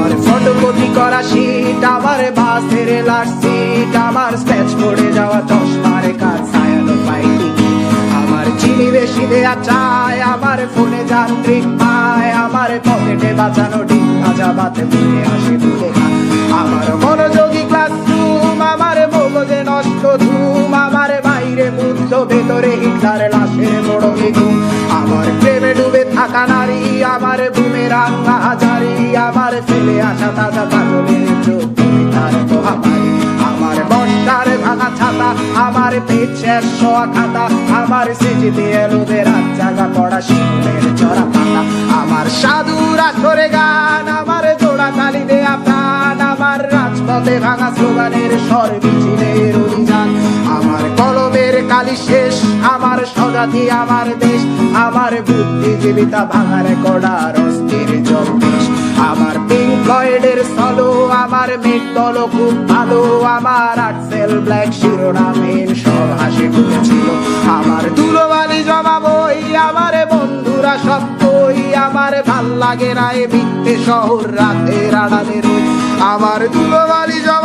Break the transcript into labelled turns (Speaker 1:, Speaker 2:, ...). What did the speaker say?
Speaker 1: আমার ফটোকপি করা শীট, আমার বাসের লাস্ট সিট, আমার স্ক্র্যাচ পড়ে যাওয়া চশমার কাজ ছায়ানো পাইনি, আমার চিনি বেশি দেয়া চায়, আমার ফোনে যান্ত্রিক পায়, আমার পকেটে বাঁচানো ডিম ভাজা ভাতে বুঝে আসে তুলে খায়, আমার মনোযোগী ক্লাসরুম, আমার মগজে নষ্ট ধুম, আমার বাইরে বুদ্ধ ভেতরে হিটলার লাশের বড় বেগুন, আমার প্রেমে ডুবে থাকা নারী, আমার বুমেরাং হাজারি, আমার ফেলে আসা তাজা কাজলের চোখ তার মহামারী, আমার বর্ষার ভাঙা ছাতা, আমার পেট শেষ হওয়া খাতা, আমার সেজিতে এলোদের রাত জাগা পড়া শিমুলের চড়া পাতা, আমার সাধুর আসরে গান, আমার জোড়া তালি দেয়া প্রাণ, আমার রাজপথে ভাঙা স্লোগানের স্বর মিছিলের অভিযান, আমার কলমের কালি শেষ, আমার স্বজাতি আমার দেশ, আমার বুদ্ধিজীবিতা ভাঙার কড়ার অস্থির জগদীশ, আমার পিঙ্ক ফ্লয়েডের সলো, আমার মেঘ দল খুব ভালো, আমার আর্টসেল ব্ল্যাক শিরোনামের সব হাসি ফুটেছিল, আমার ধুলোবালি জমা বই, আমার বন্ধুরা সব কই, আমার ভাল লাগে না এ মিথ্যে শহর রাতের আড়ালে রই, আমার ধুলোবালি জমা